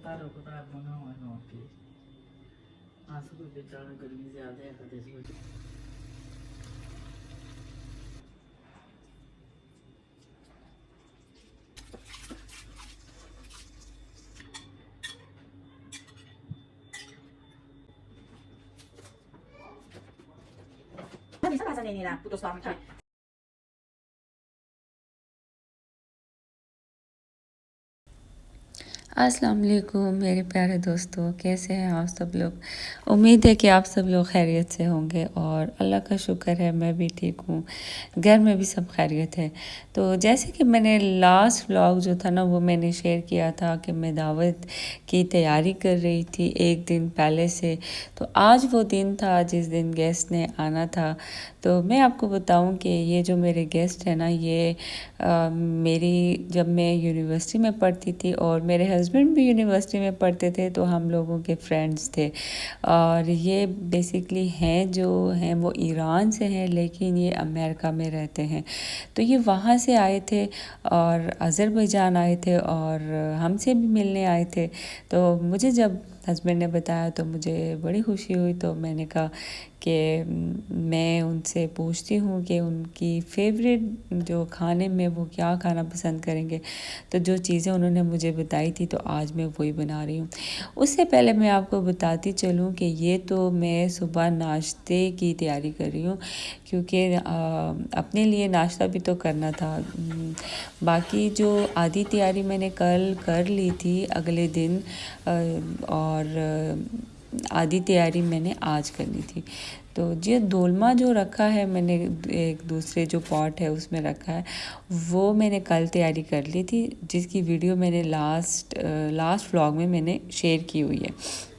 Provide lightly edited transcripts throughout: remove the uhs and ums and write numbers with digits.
तारों को रात बना हुआ है नौकरी आंसू को बेचारा गर्मी ज्यादा है कदे से Bisa bahasa ini lah, putus banget. अस्सलाम वालेकुम मेरे प्यारे दोस्तों, कैसे हैं आप सब लोग। उम्मीद है कि आप सब लोग खैरियत से होंगे और अल्लाह का शुक्र है मैं भी ठीक हूँ, घर में भी सब खैरियत है। तो जैसे कि मैंने लास्ट व्लॉग जो था ना वो मैंने शेयर किया था कि मैं दावत की तैयारी कर रही थी एक दिन पहले से। तो आज वो दिन था जिस दिन गेस्ट ने आना था। तो मैं आपको बताऊं कि ये जो मेरे गेस्ट हैं ना ये मेरी जब मैं यूनिवर्सिटी में पढ़ती थी और मेरे हस्बैंड भी यूनिवर्सिटी में पढ़ते थे तो हम लोगों के फ्रेंड्स थे। और ये बेसिकली हैं जो हैं वो ईरान से हैं लेकिन ये अमेरिका में रहते हैं। तो ये वहाँ से आए थे और अज़रबैजान आए थे और हमसे भी मिलने आए थे। तो मुझे जब हस्बैंड ने बताया तो मुझे बड़ी खुशी हुई। तो मैंने कहा कि मैं उनसे पूछती हूँ कि उनकी फेवरेट जो खाने में वो क्या खाना पसंद करेंगे। तो जो चीज़ें उन्होंने मुझे बताई थी तो आज मैं वही बना रही हूँ। उससे पहले मैं आपको बताती चलूँ कि ये तो मैं सुबह नाश्ते की तैयारी कर रही हूँ क्योंकि अपने लिए नाश्ता भी तो करना था। बाकी जो आधी तैयारी मैंने कल कर ली थी अगले दिन और आधी तैयारी मैंने आज करनी थी। तो ये दोलमा जो रखा है मैंने एक दूसरे जो पॉट है उसमें रखा है वो मैंने कल तैयारी कर ली थी जिसकी वीडियो मैंने लास्ट व्लॉग में मैंने शेयर की हुई है।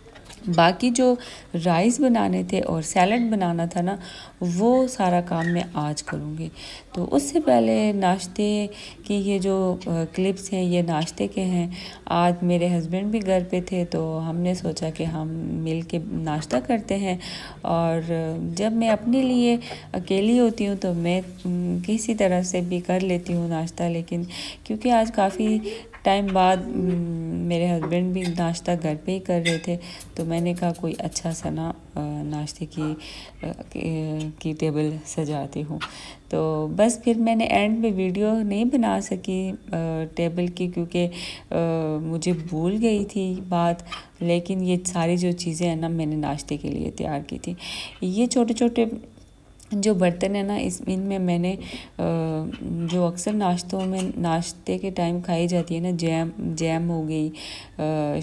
बाकी जो राइस बनाने थे और सैलड बनाना था ना वो सारा काम मैं आज करूँगी। तो उससे पहले नाश्ते की ये जो क्लिप्स हैं ये नाश्ते के हैं। आज मेरे हस्बैंड भी घर पे थे तो हमने सोचा कि हम मिल के नाश्ता करते हैं। और जब मैं अपने लिए अकेली होती हूँ तो मैं किसी तरह से भी कर लेती हूँ नाश्ता, लेकिन क्योंकि आज काफ़ी टाइम बाद मेरे हस्बैंड भी नाश्ता घर पे ही कर रहे थे तो मैंने कहा कोई अच्छा सा ना नाश्ते की टेबल सजाती हूँ। तो बस फिर मैंने एंड में वीडियो नहीं बना सकी टेबल की क्योंकि मुझे भूल गई थी बात। लेकिन ये सारी जो चीज़ें हैं ना मैंने नाश्ते के लिए तैयार की थी। ये छोटे छोटे जो बर्तन है ना इनमें मैंने जो अक्सर नाश्ते के टाइम खाई जाती है ना जैम हो गई,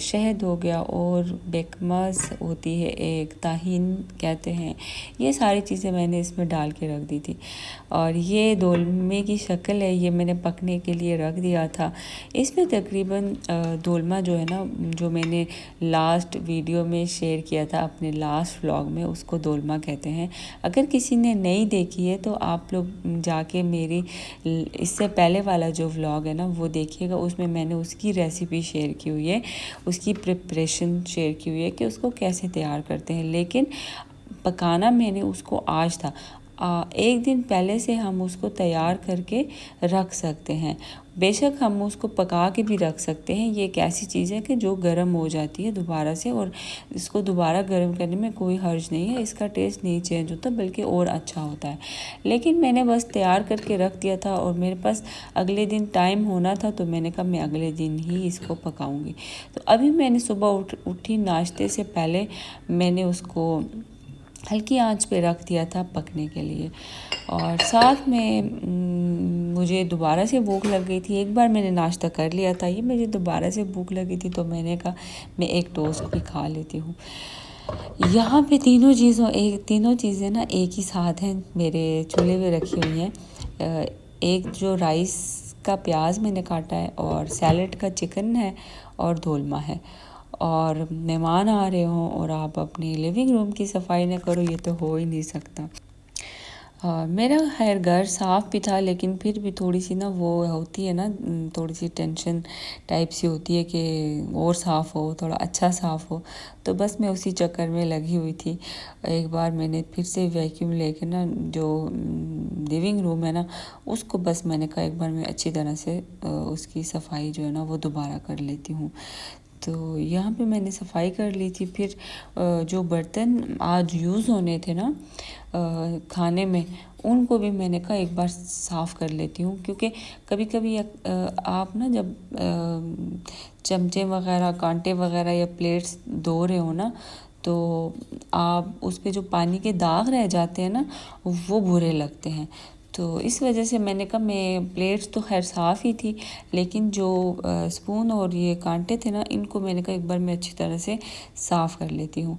शहद हो गया और बेकमस होती है एक ताहीन कहते हैं, ये सारी चीज़ें मैंने इसमें डाल के रख दी थी। और ये दोलमे की शक्ल है, ये मैंने पकने के लिए रख दिया था। इसमें तकरीबन दोलमा जो है ना जो मैंने लास्ट वीडियो में शेयर किया था अपने लास्ट व्लॉग में उसको दोलमा कहते हैं। अगर किसी ने नहीं देखी है तो आप लोग जाके मेरी इससे पहले वाला जो व्लॉग है ना वो देखिएगा, उसमें मैंने उसकी रेसिपी शेयर की हुई है, उसकी प्रिपरेशन शेयर की हुई है कि उसको कैसे तैयार करते हैं। लेकिन पकाना मैंने उसको आज था। एक दिन पहले से हम उसको तैयार करके रख सकते हैं। बेशक हम उसको पका के भी रख सकते हैं। ये एक ऐसी चीज़ है कि जो गर्म हो जाती है दोबारा से और इसको दोबारा गर्म करने में कोई हर्ज नहीं है, इसका टेस्ट नहीं चेंज होता बल्कि और अच्छा होता है। लेकिन मैंने बस तैयार करके रख दिया था और मेरे पास अगले दिन टाइम होना था तो मैंने कहा मैं अगले दिन ही इसको पकाऊंगी। तो अभी मैंने सुबह उठी नाश्ते से पहले मैंने उसको हल्की आंच पे रख दिया था पकने के लिए। और साथ में मुझे दोबारा से भूख लग गई थी। एक बार मैंने नाश्ता कर लिया था, ये मुझे दोबारा से भूख लगी थी तो मैंने कहा मैं एक टोस्ट भी खा लेती हूँ। यहाँ पे तीनों चीज़ें ना एक ही साथ हैं, मेरे चूल्हे पे रखी हुई हैं। एक जो राइस का प्याज मैंने काटा है, और सैलेड का चिकन है, और दोलमा है। और मेहमान आ रहे हों और आप अपनी लिविंग रूम की सफाई ना करो, ये तो हो ही नहीं सकता। मेरा खैर घर साफ़ भी था, लेकिन फिर भी थोड़ी सी ना वो होती है ना, थोड़ी सी टेंशन टाइप सी होती है कि और साफ़ हो, थोड़ा अच्छा साफ़ हो। तो बस मैं उसी चक्कर में लगी हुई थी। एक बार मैंने फिर से वैक्यूम लेके ना जो लिविंग रूम है ना, उसको बस मैंने कहा एक बार मैं अच्छी तरह से उसकी सफाई जो है ना वो दोबारा कर लेती हूँ। तो यहाँ पे मैंने सफाई कर ली थी। फिर जो बर्तन आज यूज़ होने थे ना खाने में, उनको भी मैंने कहा एक बार साफ़ कर लेती हूँ, क्योंकि कभी कभी आप ना जब चमचे वगैरह, कांटे वगैरह या प्लेट्स धो रहे हो ना, तो आप उस पे जो पानी के दाग रह जाते हैं ना, वो बुरे लगते हैं। तो इस वजह से मैंने कहा, मैं प्लेट्स तो खैर साफ़ ही थी, लेकिन जो स्पून और ये कांटे थे ना, इनको मैंने कहा एक बार मैं अच्छी तरह से साफ़ कर लेती हूँ।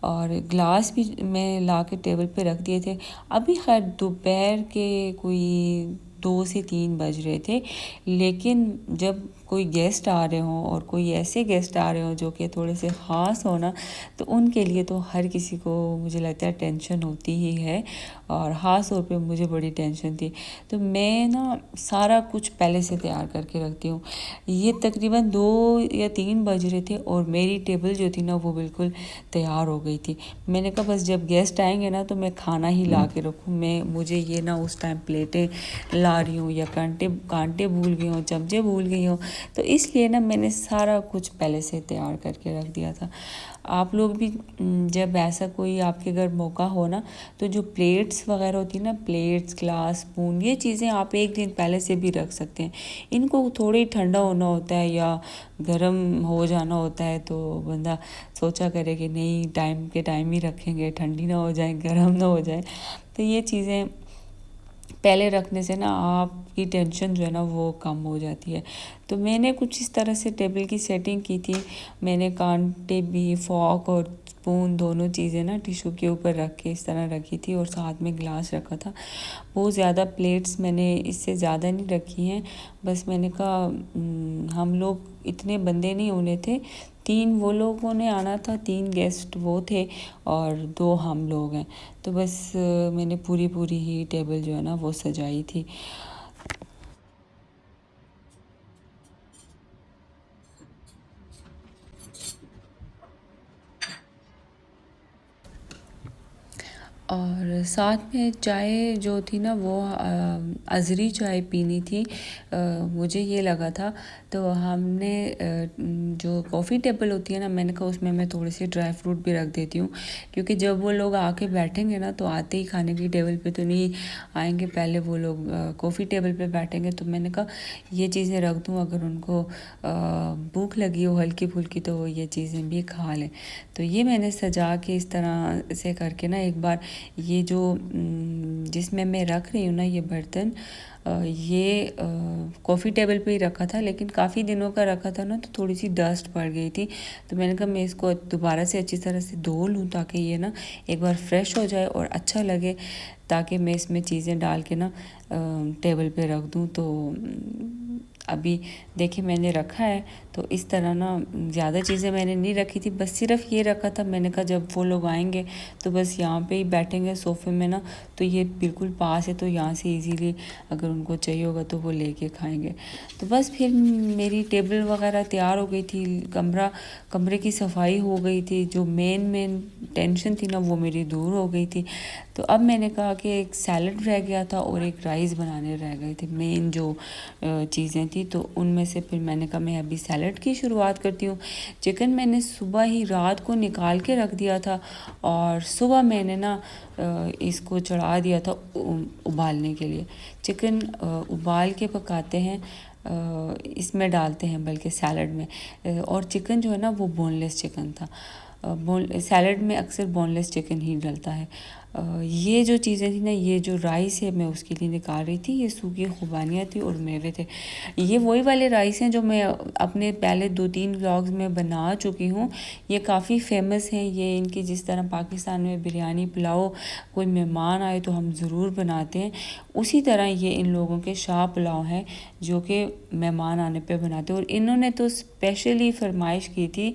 और ग्लास भी मैं ला के टेबल पे रख दिए थे। अभी खैर दोपहर के कोई 2 से 3 बज रहे थे, लेकिन जब कोई गेस्ट आ रहे हों, और कोई ऐसे गेस्ट आ रहे हों जो कि थोड़े से ख़ास हो ना, तो उनके लिए तो हर किसी को मुझे लगता है टेंशन होती ही है, और ख़ास तौर पे मुझे बड़ी टेंशन थी। तो मैं ना सारा कुछ पहले से तैयार करके रखती हूँ। ये तकरीबन 2 या 3 बज रहे थे और मेरी टेबल जो थी ना वो बिल्कुल तैयार हो गई थी। मैंने कहा बस जब गेस्ट आएंगे ना तो मैं खाना ही ला के रखूँ, मुझे ये ना उस टाइम प्लेटें ला रही हूँ या कांटे भूल गई हूँ, चमचे भूल गई हूँ। तो इसलिए ना मैंने सारा कुछ पहले से तैयार करके रख दिया था। आप लोग भी जब ऐसा कोई आपके घर मौका हो ना, तो जो प्लेट्स वगैरह होती है ना, प्लेट्स, ग्लास, स्पून, ये चीज़ें आप एक दिन पहले से भी रख सकते हैं। इनको थोड़ी ठंडा होना होता है या गर्म हो जाना होता है, तो बंदा सोचा करे कि नहीं टाइम के टाइम ही रखेंगे, ठंडी ना हो जाए, गर्म ना हो जाए। तो ये चीज़ें पहले रखने से ना आपकी टेंशन जो है ना वो कम हो जाती है। तो मैंने कुछ इस तरह से टेबल की सेटिंग की थी। मैंने कांटे भी, फॉक और स्पून दोनों चीज़ें ना टिशू के ऊपर रख के इस तरह रखी थी, और साथ में ग्लास रखा था। बहुत ज़्यादा प्लेट्स मैंने इससे ज़्यादा नहीं रखी हैं। बस मैंने कहा हम लोग इतने बंदे नहीं होने थे, 3 वो लोगों ने आना था, 3 गेस्ट वो थे और 2 हम लोग हैं। तो बस मैंने पूरी ही टेबल जो है ना वो सजाई थी। और साथ में चाय जो थी ना वो अज़री चाय पीनी थी, मुझे ये लगा था। तो हमने जो कॉफ़ी टेबल होती है ना, मैंने कहा उसमें मैं थोड़े से ड्राई फ्रूट भी रख देती हूँ, क्योंकि जब वो लोग आके बैठेंगे ना तो आते ही खाने की टेबल पे तो नहीं आएंगे, पहले वो लोग कॉफ़ी टेबल पे बैठेंगे। तो मैंने कहा ये चीज़ें रख दूँ, अगर उनको भूख लगी हो हल्की फुल्की तो वो ये चीज़ें भी खा लें। तो ये मैंने सजा के इस तरह से करके ना, एक बार ये जो जिसमें मैं रख रही हूँ ना ये बर्तन, ये कॉफ़ी टेबल पे ही रखा था, लेकिन काफ़ी दिनों का रखा था ना, तो थोड़ी सी डस्ट पड़ गई थी। तो मैंने कहा मैं इसको दोबारा से अच्छी तरह से धो लूँ, ताकि ये ना एक बार फ्रेश हो जाए और अच्छा लगे, ताकि मैं इसमें चीज़ें डाल के ना टेबल पे रख दूँ। तो अभी देखिए मैंने रखा है, तो इस तरह ना ज़्यादा चीज़ें मैंने नहीं रखी थी, बस सिर्फ ये रखा था। मैंने कहा जब वो लोग आएंगे तो बस यहाँ पे ही बैठेंगे सोफ़े में ना, तो ये बिल्कुल पास है, तो यहाँ से इजीली अगर उनको चाहिए होगा तो वो लेके खाएंगे। तो बस फिर मेरी टेबल वगैरह तैयार हो गई थी, कमरे की सफाई हो गई थी, जो मेन टेंशन थी ना वो मेरी दूर हो गई थी। तो अब मैंने कहा कि एक सैलड रह गया था और एक राइस बनाने रह गए थे, मेन जो चीज़ें थी। तो उनमें से फिर मैंने कहा मैं अभी सैलड की शुरुआत करती हूँ। चिकन मैंने सुबह ही रात को निकाल के रख दिया था, और सुबह मैंने ना इसको चढ़ा दिया था उबालने के लिए। चिकन उबाल के पकाते हैं, इसमें डालते हैं बल्कि सैलड में। और चिकन जो है ना वो बोनलेस चिकन था। सैलड में अक्सर बोनलेस चिकन ही डलता है। ये जो चीज़ें थी ना, ये जो राइस है मैं उसके लिए निकाल रही थी। ये सूखी खुबानियाँ थी और मेवे थे। ये वही वाले राइस हैं जो मैं अपने पहले 2-3 व्लॉग्स में बना चुकी हूँ। ये काफ़ी फेमस हैं। ये इनकी जिस तरह पाकिस्तान में बिरयानी पुलाव कोई मेहमान आए तो हम ज़रूर बनाते हैं, उसी तरह ये इन लोगों के शाह पुलाव हैं जो कि मेहमान आने पे बनाते हैं। और इन्होंने तो स्पेशली फरमाइश की थी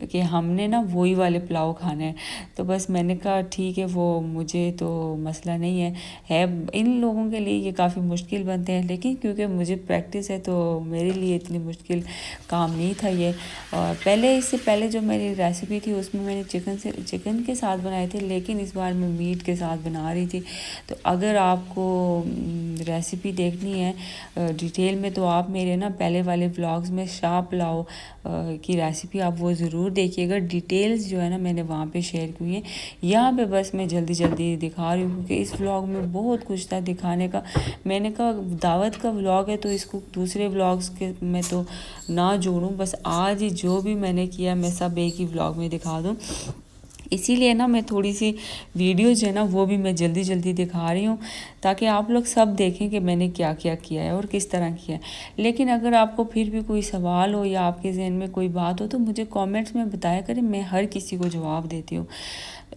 कि हमने ना वही वाले पुलाव खाने हैं। तो बस मैंने कहा ठीक है, वो मुझे तो मसला नहीं है इन लोगों के लिए ये काफ़ी मुश्किल बनते हैं, लेकिन क्योंकि मुझे प्रैक्टिस है तो मेरे लिए इतनी मुश्किल काम नहीं था ये। और इससे पहले जो मेरी रेसिपी थी उसमें मैंने चिकन के साथ बनाए थे, लेकिन इस बार मैं मीट के साथ बना रही थी। तो अगर आपको रेसिपी देखनी है डिटेल में तो आप मेरे ना पहले वाले व्लॉग्स में शाह पुलाव की रेसिपी आप वो ज़रूर देखिएगा। डिटेल्स जो है ना मैंने वहाँ पे शेयर की हैं। यहाँ पे बस मैं जल्दी दिखा रही हूँ क्योंकि इस व्लॉग में बहुत कुछ था दिखाने का। मैंने कहा दावत का व्लॉग है तो इसको दूसरे व्लॉग्स के में तो ना जोड़ूँ, बस आज ही जो भी मैंने किया मैं सब एक ही व्लॉग में दिखा दूँ। इसीलिए ना मैं थोड़ी सी वीडियोज़ है ना वो भी मैं जल्दी दिखा रही हूँ ताकि आप लोग सब देखें कि मैंने क्या क्या किया है और किस तरह किया है। लेकिन अगर आपको फिर भी कोई सवाल हो या आपके जहन में कोई बात हो तो मुझे कमेंट्स में बताया करें, मैं हर किसी को जवाब देती हूँ।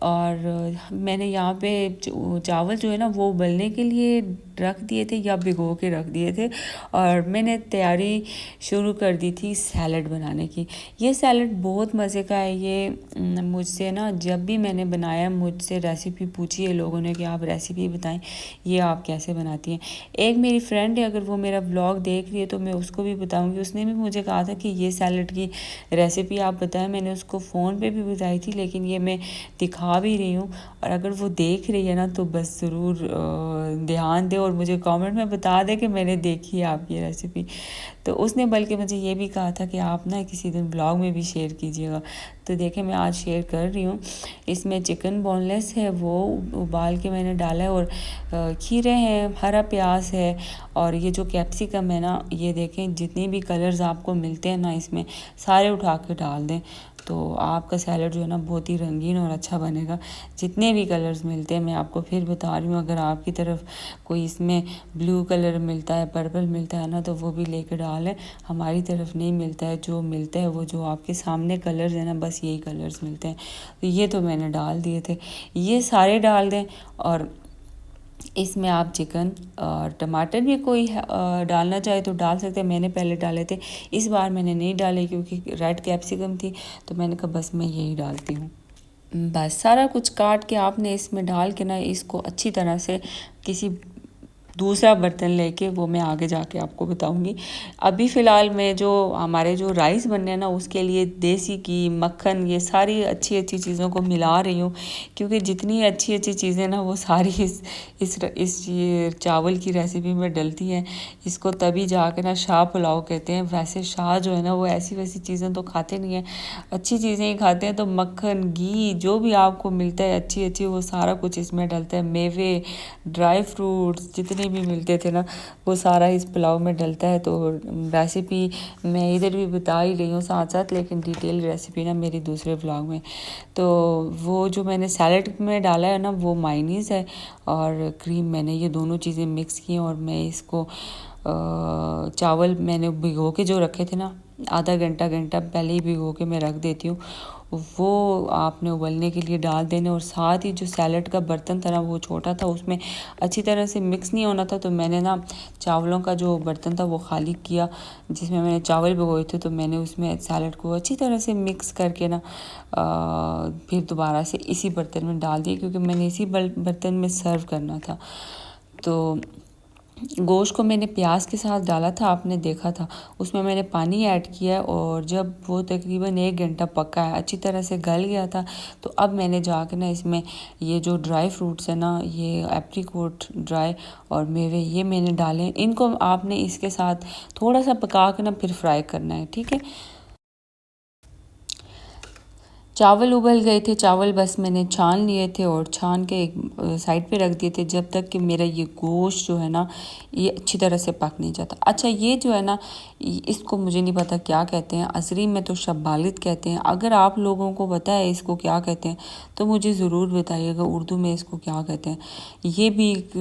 और मैंने यहाँ पे चावल जो है ना वो उबलने के लिए रख दिए थे या भिगो के रख दिए थे और मैंने तैयारी शुरू कर दी थी सैलड बनाने की। ये सैलड बहुत मज़े का है। ये मुझसे ना जब भी मैंने बनाया मुझसे रेसिपी पूछी है लोगों ने कि आप रेसिपी बताएं, ये आप कैसे बनाती हैं। एक मेरी फ्रेंड है, अगर वो मेरा ब्लॉग देख रही है तो मैं उसको भी बताऊँगी। उसने भी मुझे कहा था कि ये सैलड की रेसिपी आप बताएं। मैंने उसको फ़ोन पर भी बताई थी, लेकिन ये मैं दिखा भी रही हूँ। और अगर वो देख रही है ना तो बस ज़रूर ध्यान दे और मुझे कमेंट में बता दे कि मैंने देखी है आपकी रेसिपी। तो उसने बल्कि मुझे ये भी कहा था कि आप ना किसी दिन ब्लॉग में भी शेयर कीजिएगा। तो देखें मैं आज शेयर कर रही हूँ। इसमें चिकन बोनलेस है वो उबाल के मैंने डाला है और खीरे हैं, हरा प्याज है और ये जो कैप्सिकम है ना, ये देखें जितने भी कलर्स आपको मिलते हैं ना इसमें सारे उठा के डाल दें तो आपका सैलड जो है ना बहुत ही रंगीन और अच्छा बनेगा। जितने भी कलर्स मिलते हैं मैं आपको फिर बता रही हूँ, अगर आपकी तरफ कोई इसमें ब्लू कलर मिलता है, पर्पल मिलता है ना तो वो भी लेके डालें। हमारी तरफ नहीं मिलता है, जो मिलता है वो जो आपके सामने कलर्स है ना बस यही कलर्स मिलते हैं। तो ये तो मैंने डाल दिए थे, ये सारे डाल दें। और इसमें आप चिकन और टमाटर भी कोई डालना चाहे तो डाल सकते हैं। मैंने पहले डाले थे, इस बार मैंने नहीं डाले क्योंकि रेड कैप्सिकम थी तो मैंने कहा बस मैं यही डालती हूँ। बस सारा कुछ काट के आपने इसमें डाल के ना इसको अच्छी तरह से किसी दूसरा बर्तन लेके वो मैं आगे जाके आपको बताऊंगी। अभी फ़िलहाल मैं जो हमारे जो राइस बनने हैं ना उसके लिए देसी घी, मक्खन, ये सारी अच्छी चीज़ों को मिला रही हूँ क्योंकि जितनी अच्छी चीज़ें ना वो सारी इस ये चावल की रेसिपी में डलती हैं। इसको तभी जाके ना शाह पुलाव कहते हैं। वैसे शाह जो है ना वो ऐसी वैसी चीज़ें तो खाते नहीं हैं, अच्छी चीज़ें ही खाते हैं। तो मक्खन, घी जो भी आपको मिलता है अच्छी वो सारा कुछ इसमें डलता है। मेवे, ड्राई फ्रूट्स जितने भी मिलते थे ना वो सारा इस पुलाव में डलता है। तो रेसिपी मैं इधर भी बता ही रही हूँ साथ लेकिन डिटेल रेसिपी ना मेरी दूसरे व्लॉग में। तो वो जो मैंने सैलड में डाला है ना वो मायोनीज़ है और क्रीम, मैंने ये दोनों चीज़ें मिक्स की और मैं इसको चावल मैंने भिगो के जो रखे थे ना आधा घंटा पहले ही भिगो के मैं रख देती हूँ, वो आपने उबलने के लिए डाल देने। और साथ ही जो सैलड का बर्तन था ना वो छोटा था, उसमें अच्छी तरह से मिक्स नहीं होना था। तो मैंने ना चावलों का जो बर्तन था वो खाली किया जिसमें मैंने चावल भिगोए थे। तो मैंने उसमें सैलड को अच्छी तरह से मिक्स करके ना फिर दोबारा से इसी बर्तन में डाल दिया क्योंकि मैंने इसी बर्तन में सर्व करना था। तो गोश्त को मैंने प्याज के साथ डाला था, आपने देखा था। उसमें मैंने पानी ऐड किया और जब वो तकरीबन 1 घंटा पका है, अच्छी तरह से गल गया था, तो अब मैंने जाके ना इसमें ये जो ड्राई फ्रूट्स है ना, ये एप्रिकॉट ड्राई और मेवे ये मैंने डाले। इनको आपने इसके साथ थोड़ा सा पका के ना फिर फ्राई करना है, ठीक है। चावल उबल गए थे, चावल बस मैंने छान लिए थे और छान के एक साइड पे रख दिए थे जब तक कि मेरा ये गोश्त जो है ना ये अच्छी तरह से पक नहीं जाता। अच्छा ये जो है ना इसको मुझे नहीं पता क्या कहते हैं, अज़री में तो शब्बालित कहते हैं। अगर आप लोगों को पता है इसको क्या कहते हैं तो मुझे ज़रूर बताइएगा उर्दू में इसको क्या कहते हैं। ये भी एक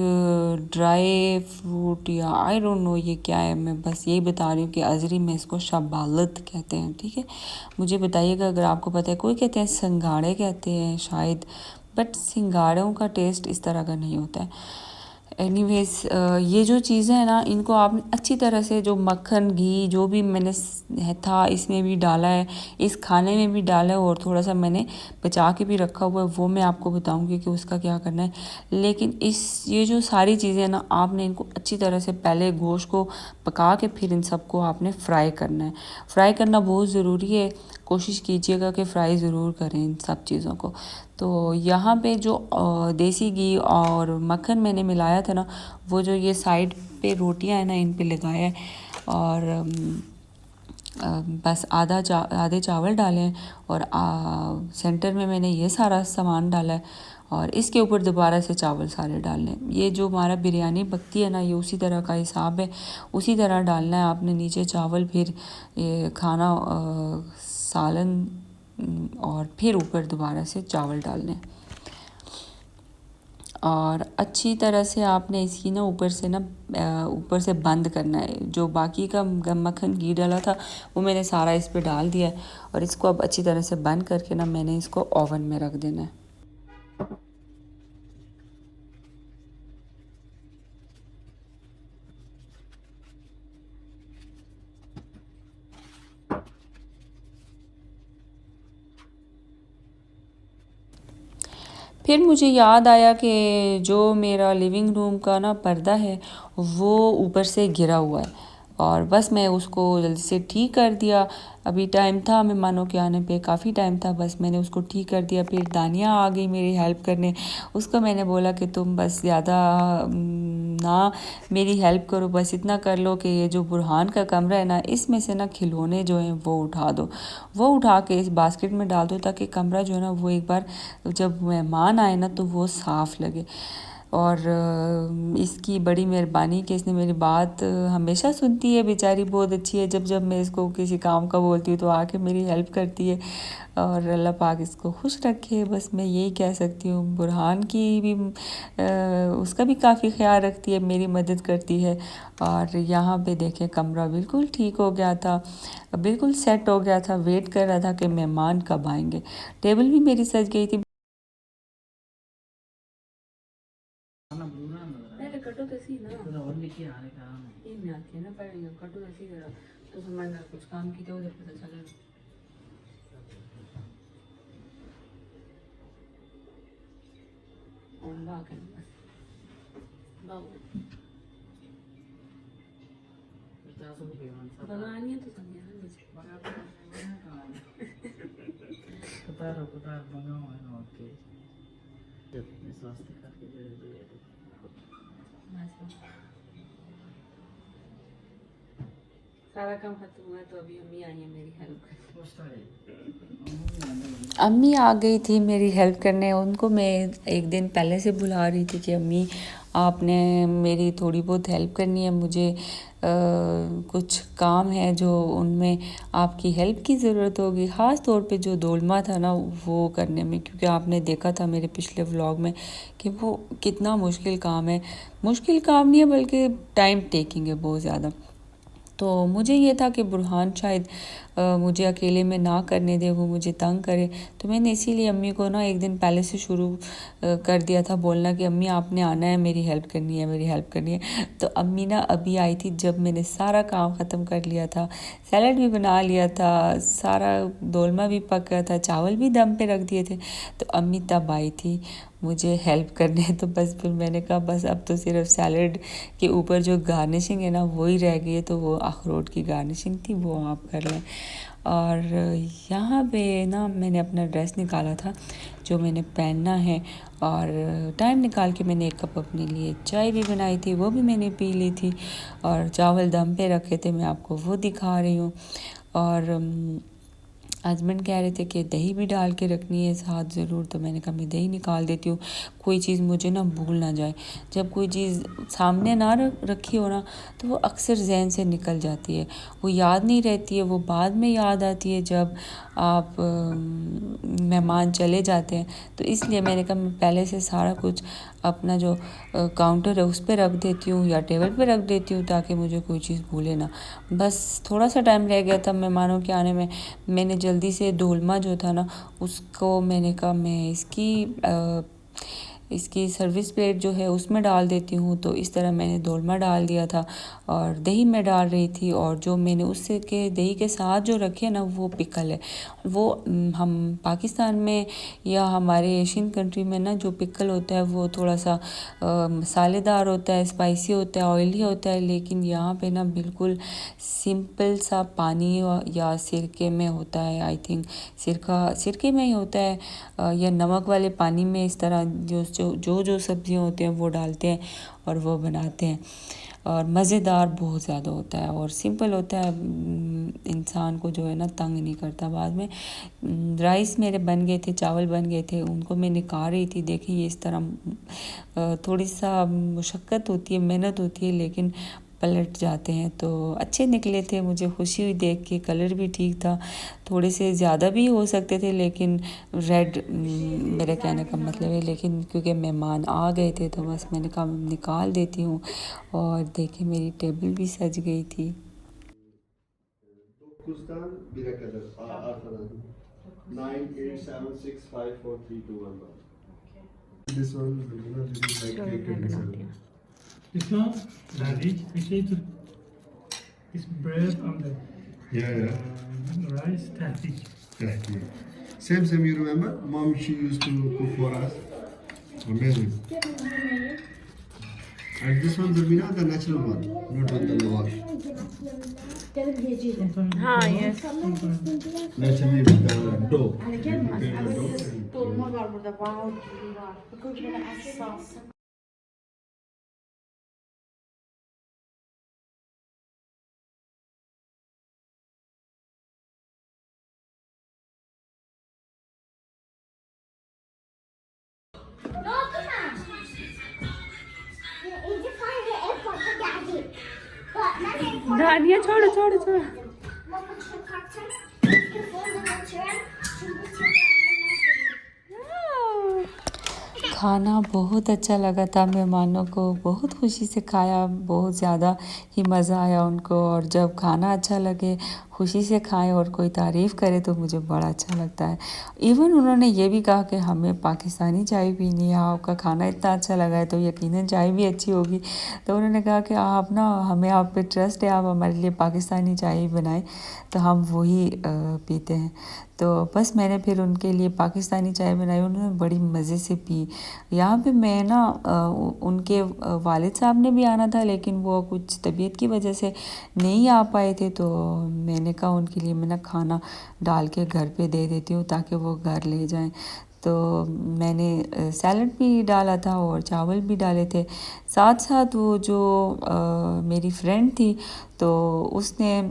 ड्राई फ्रूट या आई डोंट नो ये क्या है, मैं बस यही बता रही हूँ कि अज़री में इसको शब्बालित कहते हैं। ठीक है, मुझे बताइएगा अगर आपको पता है। कोई कहते हैं सिंगाड़े कहते हैं शायद, बट सिंगाड़ों का टेस्ट इस तरह का नहीं होता है। एनीवेज ये जो चीज़ें हैं ना इनको आपने अच्छी तरह से जो मक्खन घी जो भी मैंने था इसमें भी डाला है, इस खाने में भी डाला है और थोड़ा सा मैंने बचा के भी रखा हुआ है, वो मैं आपको बताऊंगी कि उसका क्या करना है। लेकिन ये जो सारी चीज़ें ना आपने इनको अच्छी तरह से पहले गोश्त को पका के फिर इन सबको आपने फ्राई करना है। फ्राई करना बहुत ज़रूरी है, कोशिश कीजिएगा कि फ्राई ज़रूर करें इन सब चीज़ों को। तो यहाँ पे जो देसी घी और मक्खन मैंने मिलाया था ना वो जो ये साइड पे रोटियां हैं ना इन पे लगाया है और बस आधे चावल डाले हैं और सेंटर में मैंने ये सारा सामान डाला है और इसके ऊपर दोबारा से चावल सारे डालने हैं। ये जो हमारा बिरयानी पकती है ना ये उसी तरह का हिसाब है, उसी तरह डालना है आपने। नीचे चावल, फिर ये खाना सालन और फिर ऊपर दोबारा से चावल डालने हैं और अच्छी तरह से आपने इसकी ना ऊपर से बंद करना है। जो बाकी का मक्खन घी डाला था वो मैंने सारा इस पे डाल दिया है और इसको अब अच्छी तरह से बंद करके ना मैंने इसको ओवन में रख देना है। फिर मुझे याद आया कि जो मेरा लिविंग रूम का ना पर्दा है वो ऊपर से गिरा हुआ है और बस मैं उसको जल्दी से ठीक कर दिया। अभी टाइम था मेहमानों के आने पे, काफ़ी टाइम था, बस मैंने उसको ठीक कर दिया। फिर दानिया आ गई मेरी हेल्प करने, उसको मैंने बोला कि तुम बस ज़्यादा ना मेरी हेल्प करो, बस इतना कर लो कि ये जो बुरहान का कमरा है ना इसमें से ना खिलौने जो हैं वो उठा दो, वो उठा के इस बास्केट में डाल दो ताकि कमरा जो है ना वो एक बार जब मेहमान आए ना तो वो साफ़ लगे। और इसकी बड़ी मेहरबानी कि इसने मेरी बात हमेशा सुनती है, बेचारी बहुत अच्छी है। जब मैं इसको किसी काम का बोलती हूँ तो आके मेरी हेल्प करती है और अल्लाह पाक इसको खुश रखे, बस मैं यही कह सकती हूँ। बुरहान की भी उसका भी काफ़ी ख्याल रखती है, मेरी मदद करती है। और यहाँ पे देखें कमरा बिल्कुल ठीक हो गया था, बिल्कुल सेट हो गया था, वेट कर रहा था कि मेहमान कब आएंगे। टेबल भी मेरी सज गई थी। कटो तो सी ना और लिखिए आने का ये में आती है ना पढ़ेंगे कटो तो सी जरा तो समझना कुछ काम की तो उधर पता चले और बाकी बस बाबू भगवान ये तो समझा कतार मंगाओ है ना ओके स्वास्थ्य करके दे सारा काम खत्म हुआ है तो अभी अम्मी आई है मेरी हेल्प करने। अम्मी आ गई थी मेरी हेल्प करने। उनको मैं एक दिन पहले से बुला रही थी कि अम्मी आपने मेरी थोड़ी बहुत हेल्प करनी है, मुझे कुछ काम है जो उनमें आपकी हेल्प की ज़रूरत होगी, ख़ास तौर पे जो दोलमा था ना वो करने में, क्योंकि आपने देखा था मेरे पिछले व्लॉग में कि वो कितना मुश्किल काम है। मुश्किल काम नहीं है बल्कि टाइम टेकिंग है बहुत ज़्यादा। तो मुझे ये था कि बुरहान शायद मुझे अकेले में ना करने दे, वो मुझे तंग करे, तो मैंने इसीलिए अम्मी को ना एक दिन पहले से शुरू कर दिया था बोलना कि अम्मी आपने आना है, मेरी हेल्प करनी है, मेरी हेल्प करनी है। तो अम्मी ना अभी आई थी जब मैंने सारा काम ख़त्म कर लिया था, सैलड भी बना लिया था, सारा दोलमा भी पक गया था, चावल भी दम पे रख दिए थे, तो अम्मी तब आई थी मुझे हेल्प करने। तो बस फिर मैंने कहा बस अब तो सिर्फ सैलड के ऊपर जो गार्निशिंग है ना वही रह गई है, तो वो अखरोट की गार्निशिंग थी, वो आप कर लें। और यहाँ पे ना मैंने अपना ड्रेस निकाला था जो मैंने पहनना है और टाइम निकाल के मैंने एक कप अपने लिए चाय भी बनाई थी, वो भी मैंने पी ली थी और चावल दम पे रखे थे, मैं आपको वो दिखा रही हूँ। और हस्बैंड कह रहे थे कि दही भी डाल के रखनी है साथ ज़रूर, तो मैंने कहा मैं दही निकाल देती हूँ। कोई चीज़ मुझे ना भूल ना जाए, जब कोई चीज़ सामने ना रखी हो ना तो वो अक्सर जहन से निकल जाती है, वो याद नहीं रहती है, वो बाद में याद आती है जब आप मेहमान चले जाते हैं। तो इसलिए मैंने कहा मैं पहले से सारा कुछ अपना जो काउंटर है उस पर रख देती हूँ या टेबल पर रख देती हूँ ताकि मुझे कोई चीज़ भूले ना। बस थोड़ा सा टाइम रह गया था मेहमानों के आने में, मैंने जल्दी से दोलमा जो था ना उसको मैंने कहा मैं इसकी सर्विस प्लेट जो है उसमें डाल देती हूँ। तो इस तरह मैंने दोलमा डाल दिया था और दही मैं डाल रही थी, और जो मैंने उससे के दही के साथ जो रखे ना वो पिकल है। वो हम पाकिस्तान में या हमारे एशियन कंट्री में ना जो पिकल होता है वो थोड़ा सा मसालेदार होता है, स्पाइसी होता है, ऑयली होता है, लेकिन यहाँ पे ना बिल्कुल सिंपल सा पानी या सिरके में होता है। आई थिंक सिरके में ही होता है या नमक वाले पानी में इस तरह जो सब्जियां होती हैं वो डालते हैं और वो बनाते हैं, और मज़ेदार बहुत ज़्यादा होता है और सिंपल होता है, इंसान को जो है ना तंग नहीं करता। बाद में राइस मेरे बन गए थे, चावल बन गए थे, उनको मैं निकाल रही थी। देखिए इस तरह थोड़ी सा मुशक्क़त होती है, मेहनत होती है, लेकिन पलट जाते हैं। तो अच्छे निकले थे, मुझे खुशी हुई देख के। कलर भी ठीक था, थोड़े से ज़्यादा भी हो सकते थे, लेकिन रेड मेरे कहने का मतलब है, लेकिन क्योंकि मेहमान आ गए थे तो बस मैंने कहा निकाल देती हूँ। और देखिए मेरी टेबल भी सज गई थी। 9'dan 1'e kadar arkadan. 9, 8, 7, 6, 5, 4, 3, 2, 1. This one, this is like cake and dessert. It's not radish. Actually, it's bread on the Yeah. rice tahdig. Thank you. Same, you remember? Mom, she used to cook for us. Amazing. And this one, Zarmina, the natural one, not on the wash. हाँ yes. Naturally with the dough. You prepare the dough. Dolma var burada, bağ var. Bakın şöyle esas. दानिया छोड़ो छोड़ो छोड़ो। खाना बहुत अच्छा लगा था, मेहमानों को बहुत खुशी से खाया, बहुत ज़्यादा ही मज़ा आया उनको। और जब खाना अच्छा लगे, खुशी से खाएं और कोई तारीफ़ करे तो मुझे बड़ा अच्छा लगता है। इवन उन्होंने ये भी कहा कि हमें पाकिस्तानी चाय पीनी है, आपका खाना इतना अच्छा लगा है तो यकीनन चाय भी अच्छी होगी। तो उन्होंने कहा कि आप ना, हमें आप पे ट्रस्ट है, आप हमारे लिए पाकिस्तानी चाय ही बनाएं, तो हम वही पीते हैं। तो बस मैंने फिर उनके लिए पाकिस्तानी चाय बनाई, उन्होंने बड़ी मज़े से पी। यहाँ पे मैं ना उनके वालिद साहब ने भी आना था, लेकिन वो कुछ तबीयत की वजह से नहीं आ पाए थे। तो मैंने कहा उनके लिए मैं ना खाना डाल के घर पे दे देती हूँ ताकि वो घर ले जाएं। तो मैंने सैलड भी डाला था और चावल भी डाले थे। साथ साथ वो जो मेरी फ्रेंड थी तो उसने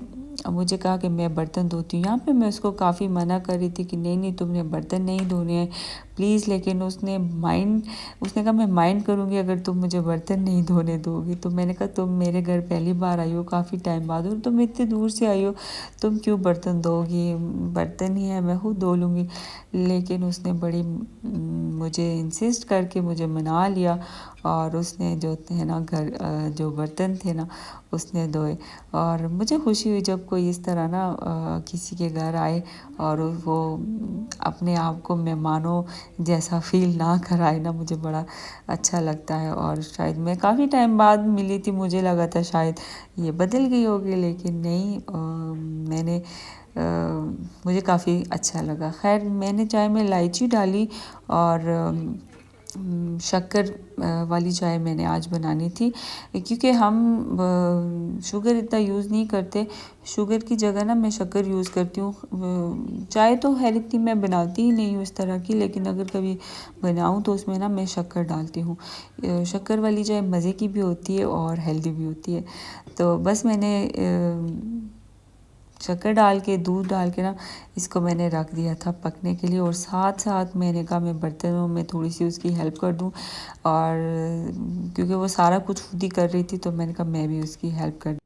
मुझे कहा कि मैं बर्तन धोती हूँ। यहाँ पे मैं उसको काफ़ी मना कर रही थी कि नहीं तुमने बर्तन नहीं धोने हैं प्लीज़, लेकिन उसने कहा मैं माइंड करूँगी अगर तुम मुझे बर्तन नहीं धोने दोगी। तो मैंने कहा तुम मेरे घर पहली बार आई हो काफ़ी टाइम बाद, और तुम इतनी दूर से आई हो, तुम क्यों बर्तन धोगी, बर्तन ही है मैं खुद धो लूँगी। लेकिन उसने बड़ी मुझे इंसिस्ट करके मुझे मना लिया, और उसने जो है ना जो बर्तन थे ना उसने धोए। और मुझे खुशी हुई जब कोई इस तरह ना किसी के घर आए और वो अपने आप को मेहमानों जैसा फील ना कराए ना, मुझे बड़ा अच्छा लगता है। और शायद मैं काफ़ी टाइम बाद मिली थी, मुझे लगा था शायद ये बदल गई होगी, लेकिन नहीं, मुझे काफ़ी अच्छा लगा। खैर मैंने चाय में इलायची डाली और शक्कर वाली चाय मैंने आज बनानी थी, क्योंकि हम शुगर इतना यूज़ नहीं करते। शुगर की जगह ना मैं शक्कर यूज़ करती हूँ। चाय तो खैर इतनी मैं बनाती ही नहीं हूँ इस तरह की, लेकिन अगर कभी बनाऊँ तो उसमें ना मैं शक्कर डालती हूँ। शक्कर वाली चाय मज़े की भी होती है और हेल्दी भी होती है। तो बस मैंने शक्कर डाल के दूध डाल के ना इसको मैंने रख दिया था पकने के लिए। और साथ साथ मैंने कहा मैं बर्तनों में थोड़ी सी उसकी हेल्प कर दूं, और क्योंकि वो सारा कुछ खुद ही कर रही थी तो मैंने कहा मैं भी उसकी हेल्प कर।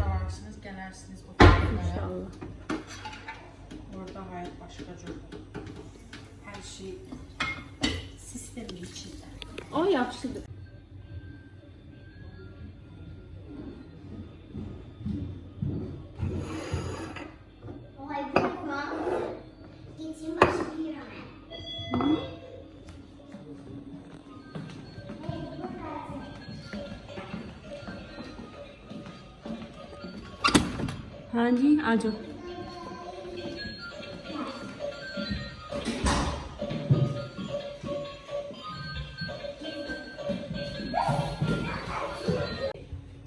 Varsınız, gelirsiniz bu tarafa. İnşallah. Burada hayat başka türlü. Her şey sistemin içinde. O yapıştırdı. Olay bu Kur'an geçeyim başka bir yere. हाँ जी आ जाओ।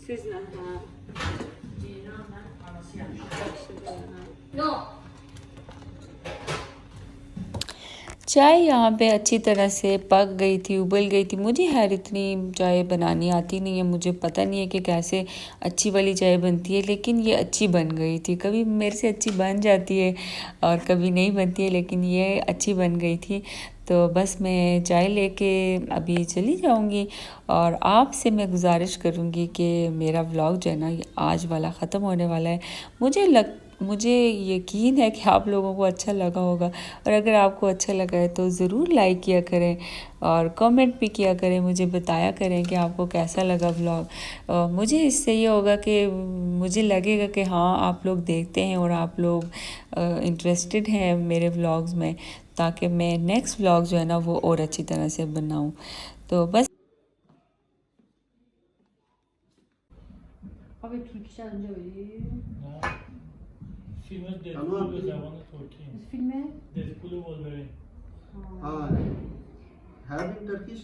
Siz ne? Ha. İran'la arası yapmışlar. No. चाय यहाँ पे अच्छी तरह से पक गई थी, उबल गई थी। मुझे खैर इतनी चाय बनानी आती नहीं है, मुझे पता नहीं है कि कैसे अच्छी वाली चाय बनती है, लेकिन ये अच्छी बन गई थी। कभी मेरे से अच्छी बन जाती है और कभी नहीं बनती है, लेकिन ये अच्छी बन गई थी। तो बस मैं चाय लेके अभी चली जाऊंगी और आपसे मैं गुजारिश करूंगी कि मेरा व्लॉग जो है ना ये आज वाला ख़त्म होने वाला है। मुझे यकीन है कि आप लोगों को अच्छा लगा होगा, और अगर आपको अच्छा लगा है तो ज़रूर लाइक किया करें और कमेंट भी किया करें, मुझे बताया करें कि आपको कैसा लगा व्लॉग। मुझे इससे ये होगा कि मुझे लगेगा कि हाँ आप लोग देखते हैं और आप लोग इंटरेस्टेड हैं मेरे व्लॉग्स में, ताकि मैं नेक्स्ट व्लॉग जो है ना वो और अच्छी तरह से बनाऊँ। तो बस Abi Türk işi önce öyle. Filme Tamam. Deadpool was I want to talk. Filme. Deadpool was very. Have in Turkish.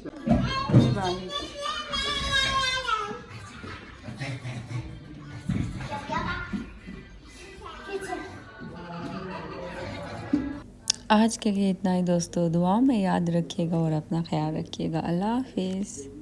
आज के लिए इतना ही दोस्तों। दुआओं में याद रखिएगा और अपना ख्याल रखिएगा। अल्लाह हाफिज़।